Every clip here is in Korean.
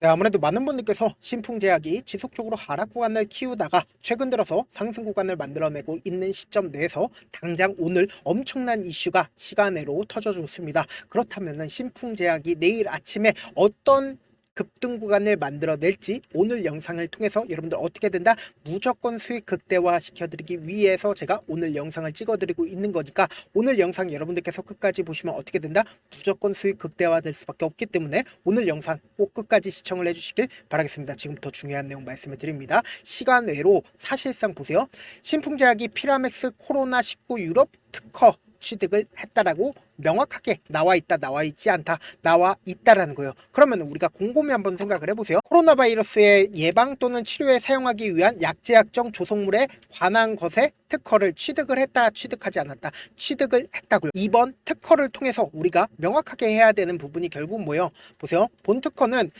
네, 아무래도 많은 분들께서 신풍제약이 지속적으로 하락 구간을 키우다가 최근 들어서 상승 구간을 만들어내고 있는 시점 내에서 당장 오늘 엄청난 이슈가 시간으로 터져줬습니다. 그렇다면 신풍제약이 내일 아침에 어떤 급등 구간을 만들어낼지 오늘 영상을 통해서 여러분들 어떻게 된다? 무조건 수익 극대화 시켜드리기 위해서 제가 오늘 영상을 찍어드리고 있는 거니까 오늘 영상 여러분들께서 끝까지 보시면 어떻게 된다? 무조건 수익 극대화 될 수밖에 없기 때문에 오늘 영상 꼭 끝까지 시청을 해주시길 바라겠습니다. 지금부터 중요한 내용 말씀을 드립니다. 시간 외로 사실상 보세요. 신풍제약이 피라맥스 코로나19 유럽 특허 취득을 했다라고 명확하게 나와 있다, 나와 있지 않다, 나와 있다라는 거예요. 그러면 우리가 곰곰이 한번 생각을 해보세요. 코로나 바이러스의 예방 또는 치료에 사용하기 위한 약제약정 조성물에 관한 것에 특허를 취득을 했다, 취득하지 않았다, 취득을 했다고요. 이번 특허를 통해서 우리가 명확하게 해야 되는 부분이 결국 뭐예요? 보세요. 본 특허는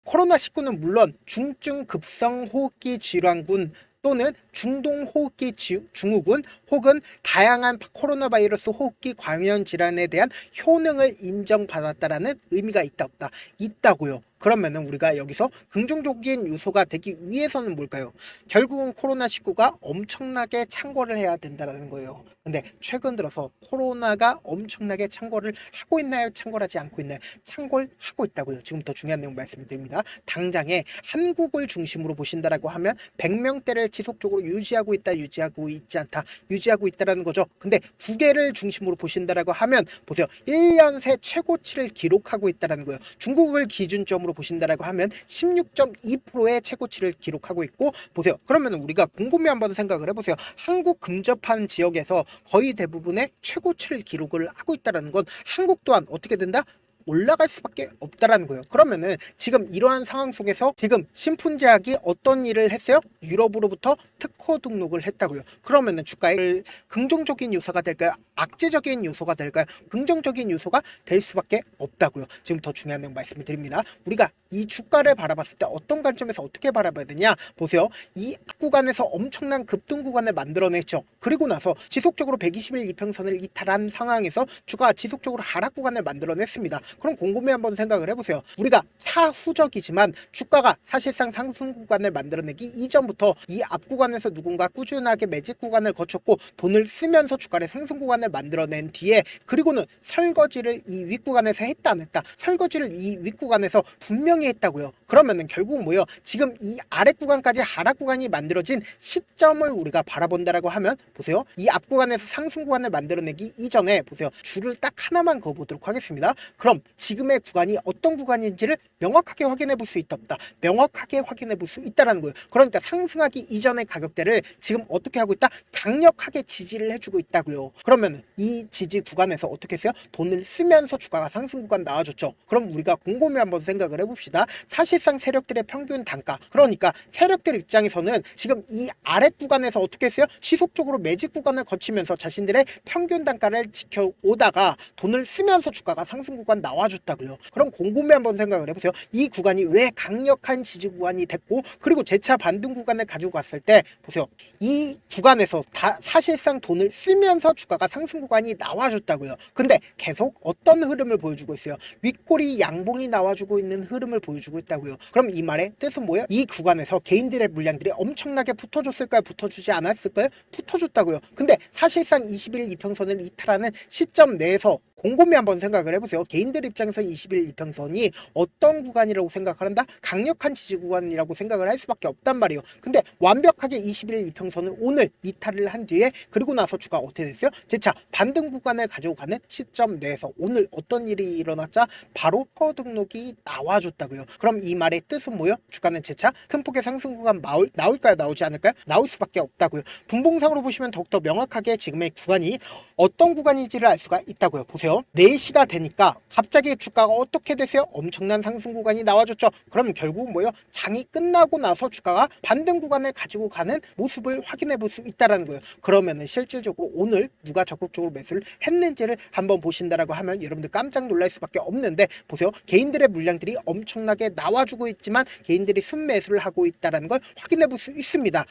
코로나19는 물론 중증 급성 호흡기 질환군 또는 중동 호흡기 증후군 혹은 다양한 코로나 바이러스 호흡기 관련 질환에 대한 효능을 인정받았다라는 의미가 있다 없다? 있다고요. 그러면은 우리가 여기서 긍정적인 요소가 되기 위해서는 뭘까요? 결국은 코로나19가 엄청나게 창궐을 해야 된다는 거예요. 근데 최근 들어서 코로나가 엄청나게 창궐을 하고 있나요? 창궐하지 않고 있나요? 창궐하고 있다고요. 지금부터 중요한 내용 말씀드립니다. 당장에 한국을 중심으로 보신다라고 하면 100명대를 지속적으로 유지하고 있다, 유지하고 있지 않다, 유지하고 있다라는 거죠. 근데 국외를 중심으로 보신다라고 하면 보세요. 1년 새 최고치를 기록하고 있다라는 거예요. 중국을 기준점으로 보신다라고 하면 16.2%의 최고치를 기록하고 있고 보세요. 그러면 우리가 곰곰이 한번 생각을 해보세요. 한국 근접한 지역에서 거의 대부분의 최고치를 기록을 하고 있다는 건 한국 또한 어떻게 된다? 올라갈 수밖에 없다라는 거예요. 그러면은 지금 이러한 상황 속에서 지금 신풍제약이 어떤 일을 했어요? 유럽으로부터 특허 등록을 했다고요. 그러면은 주가에 긍정적인 요소가 될까요? 악재적인 요소가 될까요? 긍정적인 요소가 될 수밖에 없다고요. 지금 더 중요한 내용 말씀을 드립니다. 우리가 이 주가를 바라봤을 때 어떤 관점에서 어떻게 바라봐야 되냐? 보세요. 이 구간에서 엄청난 급등 구간을 만들어냈죠. 그리고 나서 지속적으로 120일 이평선을 이탈한 상황에서 주가가 지속적으로 하락 구간을 만들어냈습니다. 그럼 곰곰이 한번 생각을 해보세요. 우리가 차후적이지만 주가가 사실상 상승 구간을 만들어내기 이전부터 이 앞 구간에서 누군가 꾸준하게 매집 구간을 거쳤고 돈을 쓰면서 주가를 상승 구간을 만들어낸 뒤에 그리고는 설거지를 이 윗구간에서 했다 안 했다? 설거지를 이 윗구간에서 분명히 했다고요. 그러면은 결국 뭐예요? 지금 이 아래 구간까지 하락 구간이 만들어진 시점을 우리가 바라본다라고 하면 보세요. 이 앞 구간에서 상승 구간을 만들어내기 이전에 보세요. 줄을 딱 하나만 그어보도록 하겠습니다. 그럼 지금의 구간이 어떤 구간인지를 명확하게 확인해 볼 수 있다 없다? 명확하게 확인해 볼 수 있다라는 거예요. 그러니까 상승하기 이전의 가격대를 지금 어떻게 하고 있다? 강력하게 지지를 해주고 있다고요. 그러면 이 지지 구간에서 어떻게 했어요? 돈을 쓰면서 주가가 상승 구간 나와줬죠. 그럼 우리가 곰곰이 한번 생각을 해봅시다. 사실상 세력들의 평균 단가, 그러니까 세력들 입장에서는 지금 이 아래 구간에서 어떻게 했어요? 지속적으로 매집 구간을 거치면서 자신들의 평균 단가를 지켜오다가 돈을 쓰면서 주가가 상승 구간 나와줬다고요. 그럼 곰곰이 한번 생각을 해보세요. 이 구간이 왜 강력한 지지 구간이 됐고 그리고 재차 반등 구간을 가지고 갔을 때 보세요. 이 구간에서 다 사실상 돈을 쓰면서 주가가 상승 구간이 나와줬다고요. 근데 계속 어떤 흐름을 보여주고 있어요? 윗꼬리 양봉이 나와주고 있는 흐름을 보여주고 있다고요. 그럼 이 말의 뜻은 뭐예요? 이 구간에서 개인들의 물량들이 엄청나게 붙어줬을까요? 붙어주지 않았을까요? 붙어줬다고요. 근데 사실상 21 이평선을 이탈하는 시점 내에서 곰곰이 한번 생각을 해보세요. 개인들 입장에서 21 이평선이 어떤 구간이라고 생각을 한다? 강력한 지지 구간이라고 생각을 할 수밖에 없단 말이에요. 근데 완벽하게 21 이평선을 오늘 이탈을 한 뒤에 그리고 나서 주가 어떻게 됐어요? 재차 반등 구간을 가지고 가는 시점 내에서 오늘 어떤 일이 일어났자 바로 허 등록이 나와줬다고요. 그럼 이 말의 뜻은 뭐예요? 주가는 재차 큰 폭의 상승 구간 나올까요? 나오지 않을까요? 나올 수밖에 없다고요. 분봉상으로 보시면 더욱더 명확하게 지금의 구간이 어떤 구간인지를 알 수가 있다고요. 보세요. 4시가 되니까 갑자기 주가가 어떻게 됐어요? 엄청난 상승 구간이 나와줬죠. 그럼 결국 뭐예요? 장이 끝나고 나서 주가가 반등 구간을 가지고 가는 모습을 확인해 볼 수 있다는 거예요. 그러면은 실질적으로 오늘 누가 적극적으로 매수를 했는지를 한번 보신다라고 하면 여러분들 깜짝 놀랄 수밖에 없는데 보세요. 개인들의 물량들이 엄청나게 나와주고 있지만 개인들이 순매수를 하고 있다는 걸 확인해 볼 수 있습니다.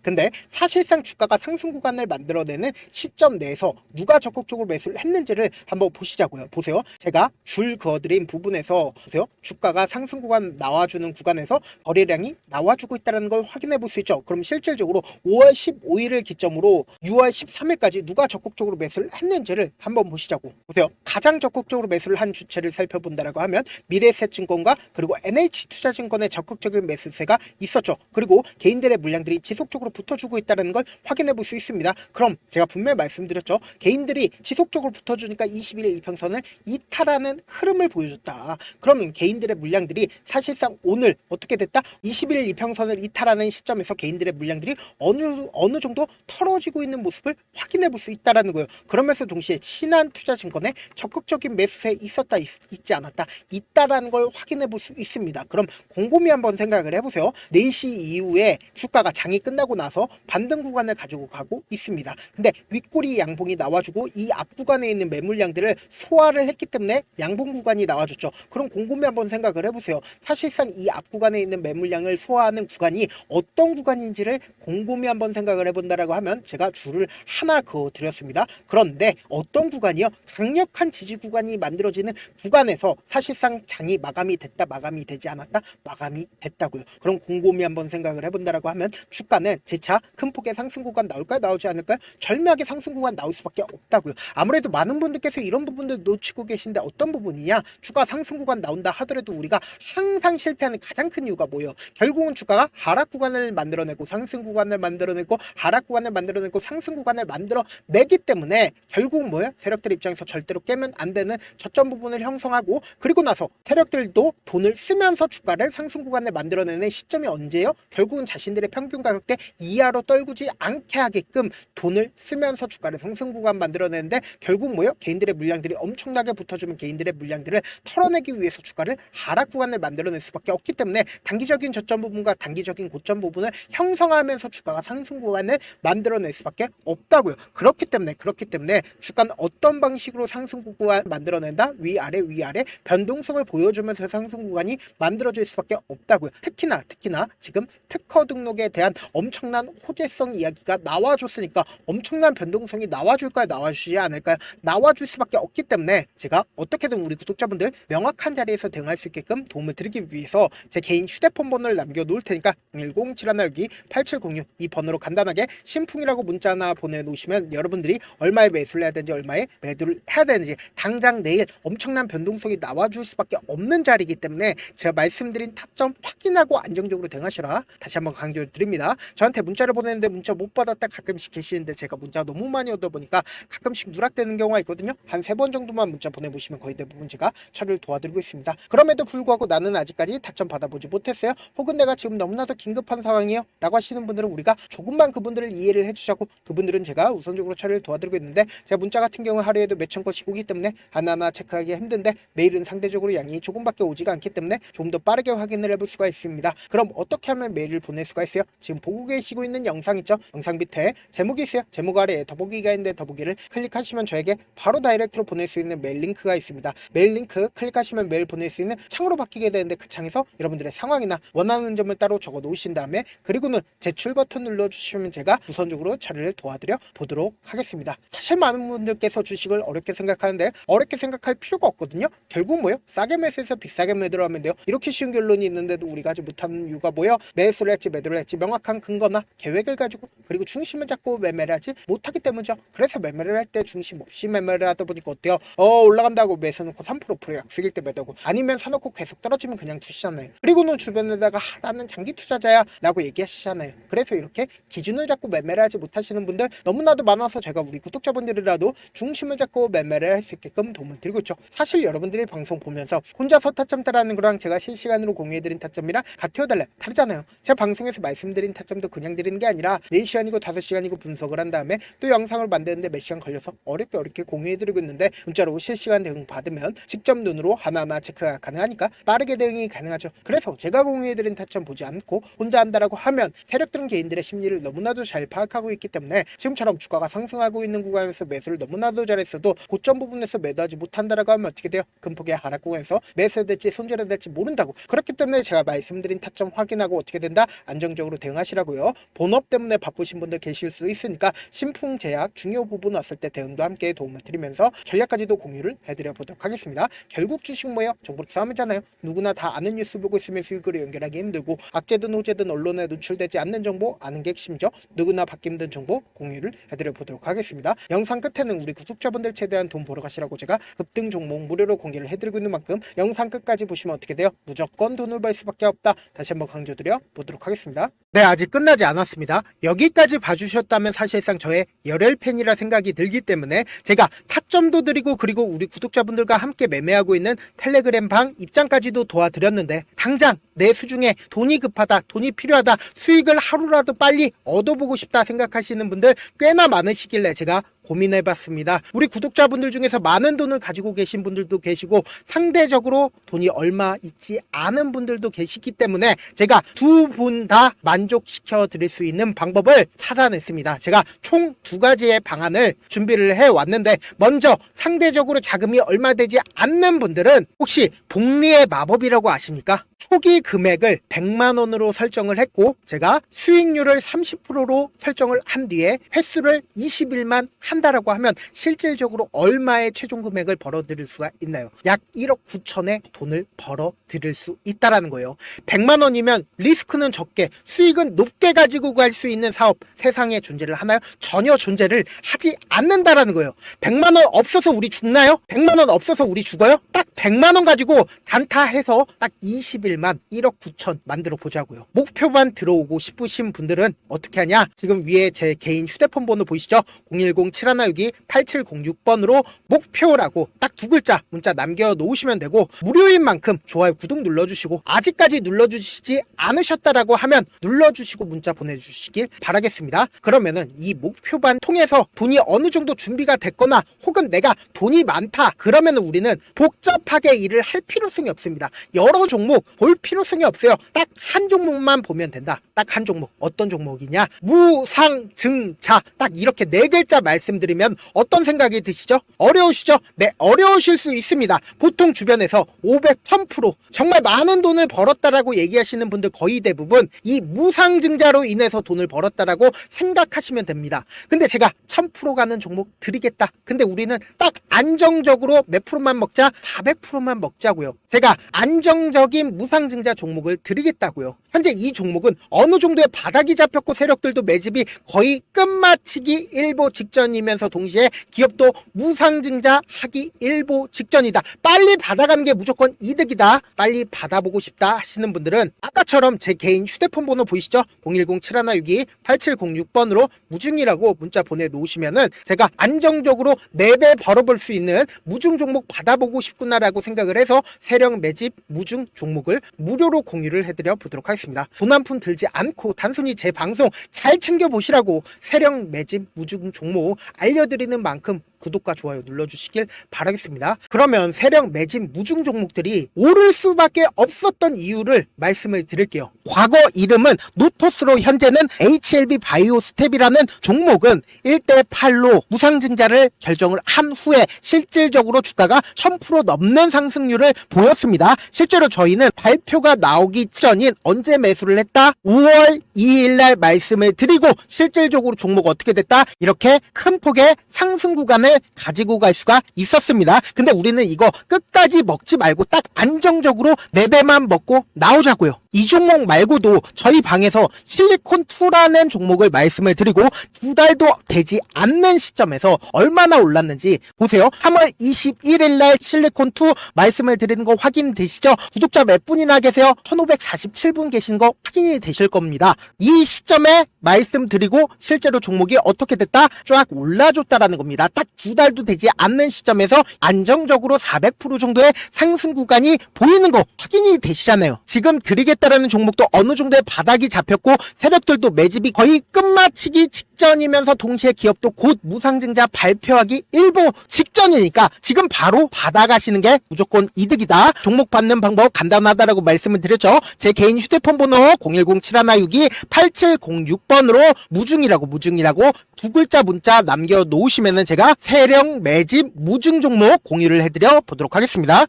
근데 사실상 주가가 상승 구간을 만들어내는 시점 내에서 누가 적극적으로 매수를 했는지를 한번 보시자고요. 보세요. 제가 줄 그어드린 부분에서 보세요. 주가가 상승 구간 나와주는 구간에서 거래량이 나와주고 있다는 걸 확인해 볼 수 있죠. 그럼 실질적으로 5월 15일을 기점으로 6월 13일까지 누가 적극적으로 매수를 했는지를 한번 보시자고. 보세요. 가장 적극적으로 매수를 한 주체를 살펴본다라고 하면 미래에셋증권과 그리고 NH투자증권의 적극적인 매수세가 있었죠. 그리고 개인들의 물량들이 지속적으로 붙어주고 있다는 걸 확인해 볼 수 있습니다. 그럼 제가 분명히 말씀드렸죠. 개인들이 지속적으로 붙어주니까 21일 이평선을 이탈하는 흐름을 보여줬다. 그러면 개인들의 물량들이 사실상 오늘 어떻게 됐다? 21일 이평선을 이탈하는 시점에서 개인들의 물량들이 어느 정도 털어지고 있는 모습을 확인해 볼 수 있다라는 거예요. 그러면서 동시에 신한투자증권의 적극적인 매수세에 있었다, 있지 않았다, 있다라는 걸 확인해 볼 수 있습니다. 그럼 곰곰이 한번 생각을 해보세요. 4시 이후에 주가가 장이 끝나고 나서 반등 구간을 가지고 가고 있습니다. 근데 윗꼬리 양봉이 나와주고 이 앞 구간에 있는 매물량들을 소화를 했기 때문에 양봉 구간이 나와줬죠. 그럼 곰곰이 한번 생각을 해보세요. 사실상 이 앞 구간에 있는 매물량을 소화하는 구간이 어떤 구간인지를 곰곰이 한번 생각을 해본다라고 하면 제가 줄을 하나 그어드렸습니다. 그런데 어떤 구간이요? 강력한 지지 구간이 만들어지는 구간에서 사실상 장이 마감이 됐다, 마감이 되지 않았다, 마감이 됐다고요. 그럼 곰곰이 한번 생각을 해본다라고 하면 주가는 재차 큰 폭의 상승 구간 나올까요? 나오지 않을까요? 절묘하게 상승 구간 나올 수밖에 없다고요. 아무래도 많은 분들께서 이런 부분들 놓치고 계신데 어떤 부분이냐? 주가 상승 구간 나온다 하더라도 우리가 항상 실패하는 가장 큰 이유가 뭐예요? 결국은 주가가 하락 구간을 만들어내고 상승 구간을 만들어내고 하락 구간을 만들어내고 상승 구간을 만들어내기 때문에 결국은 뭐예요? 세력들 입장에서 절대로 깨면 안 되는 저점 부분을 형성하고 그리고 나서 세력들도 돈을 쓰면서 주가를 상승 구간을 만들어내는 시점이 언제예요? 결국은 자신들의 평균 가격대 이하로 떨구지 않게 하게끔 돈을 쓰면서 주가를 상승 구간 만들어내는데 결국 뭐예요? 개인들의 물량들이 엄청나게 붙어주면 개인들의 물량들을 털어내기 위해서 주가를 하락 구간을 만들어낼 수밖에 없기 때문에 단기적인 저점 부분과 단기적인 고점 부분을 형성하면서 주가가 상승 구간을 만들어낼 수밖에 없다고요. 그렇기 때문에 주가는 어떤 방식으로 상승 구간 만들어낸다? 위아래 변동성을 보여주면서 상승 구간이 만들어질 수밖에 없다고요. 특히나 지금 특허 등록에 대한 엄청난 호재성 이야기가 나와줬으니까 엄청난 변동성이 나와줄까요? 나와주지 않을까요? 나와줄 수밖에 없기 때문에 제가 어떻게든 우리 구독자분들 명확한 자리에서 대응할 수 있게끔 도움을 드리기 위해서 제 개인 휴대폰 번호를 남겨놓을 테니까 010-7162-8706 이 번호로 간단하게 신풍이라고 문자 하나 보내놓으시면 여러분들이 얼마에 매수를 해야 되는지 얼마에 매도를 해야 되는지 당장 내일 엄청난 변동성이 나와줄 수밖에 없는 자리이기 때문에 제가 말씀드린 타점 확인하고 안정적으로 대응하시라 다시 한번 강조드립니다. 저한테 문자를 보내는데 문자 못 받았다 가끔씩 계시는데 제가 문자 너무 많이 얻다 보니까 가끔씩 누락되는 경우가 있거든요. 한 3번 정도만 문자 보내보시면 거의 대부분 제가 처리를 도와드리고 있습니다. 그럼에도 불구하고 나는 아직까지 타점 받아보지 못했어요. 혹은 내가 지금 너무나도 긴급한 상황이에요 라고 하시는 분들은 우리가 조금만 그분들을 이해를 해주자고 그분들은 제가 우선적으로 처리를 도와드리고 있는데 제가 문자 같은 경우 하루에도 몇천 건씩 오기 때문에 하나하나 체크하기 힘든데 메일은 상대적으로 양이 조금밖에 오지가 않기 때문에 좀 더 빠르게 확인을 해볼 수가 있습니다. 그럼 어떻게 하면 메일을 보낼 수가 있어요? 지금 보고 계시고 있는 영상 있죠? 영상 밑에 제목이 있어요. 제목 아래에 더보기가 있는데 더보기를 클릭하시면 저에게 바로 다이렉트로 보낼 수 있는 메일 링크가 있습니다. 메일 링크 클릭하시면 메일 보낼 수 있는 창으로 바뀌게 되는데 그 창에서 여러분들의 상황이나 원하는 점을 따로 적어 놓으신 다음에 그리고는 제출 버튼 눌러주시면 제가 우선적으로 처리를 도와드려 보도록 하겠습니다. 사실 많은 분들께서 주식을 어렵게 생각하는데 어렵게 생각할 필요가 없거든요. 결국 뭐예요? 싸게 매수해서 비싸게 매도를 하면 돼요. 이렇게 쉬운 결론이 있는데도 우리가 하지 못하는 이유가 뭐예요? 매수를 했지 매도를 했지 명확한 근거나 계획을 가지고 그리고 중심을 잡고 매매를 하지 못하기 때문이죠. 그래서 매매를 할 때 중심 없이 매매를 하다 보니까 어때요? 올라간다고 매수 놓고 3% 약속일 때 매도고 아니면 사놓고 계속 떨어지면 그냥 두시잖아요. 그리고는 주변에다가 나는 장기 투자자야 라고 얘기하시잖아요. 그래서 이렇게 기준을 잡고 매매를 하지 못하시는 분들 너무나도 많아서 제가 우리 구독자분들이라도 중심을 잡고 매매를 할 수 있게끔 도움을 드리고 있죠. 사실 여러분들이 방송 보면서 혼자서 타점 따라하는 거랑 제가 실시간으로 공유해드린 타점이랑 같아요 달라요? 다르잖아요. 제가 방송에서 말씀드린 타점도 그냥 드리는 게 아니라 4시간이고 5시간이고 분석을 한 다음에 또 영상을 만드는데 몇 시간 걸려서 어렵게 공유해드리고 있는데 문자로 실시간 대응 받으면 직접 눈으로 하나하나 체크가 가능하니까 빠르게 대응이 가능하죠. 그래서 제가 공유해드린 타점 보지 않고 혼자 한다라고 하면 세력들은 개인들의 심리를 너무나도 잘 파악하고 있기 때문에 지금처럼 주가가 상승하고 있는 구간에서 매수를 너무나도 잘했어도 고점 부분에서 매도하지 못한다라고 하면 어떻게 돼요? 큰 폭의 하락 구간에서 매수해야 될지 손절해야 될지 모른다고. 그렇기 때문에 제가 말씀드린 타점 확인하고 어떻게 된다? 안정적으로 대응하시라고요. 본업 때문에 바쁘신 분들 계실 수 있으니까 신풍제약 중요 부분 왔을 때 대응도 함께 도움을 드리면서 전략까지도 공유를 해드려 보도록 보도록 하겠습니다. 결국 주식 뭐예요? 정보 싸움이잖아요. 누구나 다 아는 뉴스 보고 있으면 수익으로 연결하기 힘들고 악재든 호재든 언론에 노출되지 않는 정보 아는 게 핵심이죠. 누구나 받기 힘든 정보 공유를 해드려 보도록 하겠습니다. 영상 끝에는 우리 구독자분들 최대한 돈 벌어 가시라고 제가 급등 종목 무료로 공개를 해드리고 있는 만큼 영상 끝까지 보시면 어떻게 돼요? 무조건 돈을 벌 수밖에 없다. 다시 한번 강조드려 보도록 하겠습니다. 네, 아직 끝나지 않았습니다. 여기까지 봐주셨다면 사실상 저의 열혈 팬이라 생각이 들기 때문에 제가 타점도 드리고 그리고 우리 구독자분들과 함께 매매하고 있는 텔레그램 방 입장까지도 도와드렸는데 당장 내 수중에 돈이 급하다, 돈이 필요하다, 수익을 하루라도 빨리 얻어보고 싶다 생각하시는 분들 꽤나 많으시길래 제가 고민해봤습니다. 우리 구독자분들 중에서 많은 돈을 가지고 계신 분들도 계시고 상대적으로 돈이 얼마 있지 않은 분들도 계시기 때문에 제가 두 분 다 만족시켜 드릴 수 있는 방법을 찾아냈습니다. 제가 총 두 가지의 방안을 준비를 해왔는데 먼저 상대적으로 자금이 얼마 되지 않는 분들은 혹시 복리의 마법이라고 아십니까? 초기 금액을 100만원으로 설정을 했고 제가 수익률을 30%로 설정을 한 뒤에 횟수를 20일만 한다라고 하면 실질적으로 얼마의 최종 금액을 벌어들일 수가 있나요? 약 1억 9천의 돈을 벌어들일 수 있다라는 거예요. 100만원이면 리스크는 적게 수익은 높게 가지고 갈 수 있는 사업 세상에 존재를 하나요? 전혀 존재를 하지 않는다라는 거예요. 100만원 없어서 우리 죽나요? 100만원 없어서 우리 죽어요? 딱 100만원 가지고 단타해서 딱 20일만 1억 9천 만들어 보자고요. 목표만 들어오고 싶으신 분들은 어떻게 하냐? 지금 위에 제 개인 휴대폰 번호 보이시죠? 010-7162-8706번으로 목표라고 딱 두 글자 문자 남겨 놓으시면 되고 무료인 만큼 좋아요 구독 눌러주시고 아직까지 눌러주시지 않으셨다라고 하면 눌러주시고 문자 보내주시길 바라겠습니다. 그러면은 이 목표반 통해서 돈이 어느 정도 준비가 됐거나 혹은 내가 돈이 많다 그러면은 우리는 복잡하게 일을 할 필요성이 없습니다. 여러 종목 볼 필요성이 없어요. 딱 한 종목만 보면 된다. 딱 한 종목. 어떤 종목이냐? 무상증자. 딱 이렇게 네 글자 말씀드리면 어떤 생각이 드시죠? 어려우시죠? 네, 어려우실 수 있습니다. 보통 주변에서 500, 1000% 정말 많은 돈을 벌었다라고 얘기하시는 분들 거의 대부분 이 무상증자로 인해서 돈을 벌었다라고 생각하시면 됩니다. 근데 제가 1000% 가는 종목 드리겠다. 근데 우리는 딱 안정적으로 몇 프로만 먹자? 400%만 먹자고요. 제가 안정적인 무상증자 종목을 드리겠다고요. 현재 이 종목은 어느 정도의 바닥이 잡혔고 세력들도 매집이 거의 끝마치기 일보 직전이면서 동시에 기업도 무상증자 하기 일보 직전이다. 빨리 받아가는 게 무조건 이득이다. 빨리 받아보고 싶다 하시는 분들은 아까처럼 제 개인 휴대폰 번호 보이시죠? 010-7162-8706번으로 무중이라고 문자 보내놓으시면은 제가 안정적으로 4배 벌어볼 수 있는 무중 종목 받아보고 싶구나라고 생각을 해서 세력 매집 무중 종목을 무료로 공유를 해드려 보도록 하겠습니다. 돈 한 푼 들지 않고 단순히 제 방송 잘 챙겨보시라고 세력 매집 무중 종목 알려드리는 만큼 구독과 좋아요 눌러주시길 바라겠습니다. 그러면 세력 매집 무중 종목들이 오를 수밖에 없었던 이유를 말씀을 드릴게요. 과거 이름은 노토스로 현재는 HLB 바이오스텝이라는 종목은 1대8로 무상증자를 결정을 한 후에 실질적으로 주가가 1000% 넘는 상승률을 보였습니다. 실제로 저희는 발표가 나오기 전인 언제 매수를 했다? 5월 2일날 말씀을 드리고 실질적으로 종목 어떻게 됐다? 이렇게 큰 폭의 상승 구간을 가지고 갈 수가 있었습니다. 근데 우리는 이거 끝까지 먹지 말고 딱 안정적으로 4배만 먹고 나오자고요. 이 종목 말고도 저희 방에서 실리콘2라는 종목을 말씀을 드리고 2달도 되지 않는 시점에서 얼마나 올랐는지 보세요. 3월 21일 날 실리콘2 말씀을 드리는 거 확인되시죠? 구독자 몇 분이나 계세요? 1547분 계신 거 확인이 되실 겁니다. 이 시점에 말씀드리고 실제로 종목이 어떻게 됐다? 쫙 올라줬다라는 겁니다. 딱 2달도 되지 않는 시점에서 안정적으로 400% 정도의 상승 구간이 보이는 거 확인이 되시잖아요. 지금 드리겠다라는 종목도 어느 정도의 바닥이 잡혔고 세력들도 매집이 거의 끝마치기 직전이면서 동시에 기업도 곧 무상증자 발표하기 일보 직전이니까 지금 바로 받아가시는 게 무조건 이득이다. 종목 받는 방법 간단하다라고 말씀을 드렸죠. 제 개인 휴대폰 번호 010-7162-8706번으로 무중이라고 두 글자 문자 남겨놓으시면은 제가 세력 매집 무중 종목 공유를 해드려 보도록 하겠습니다.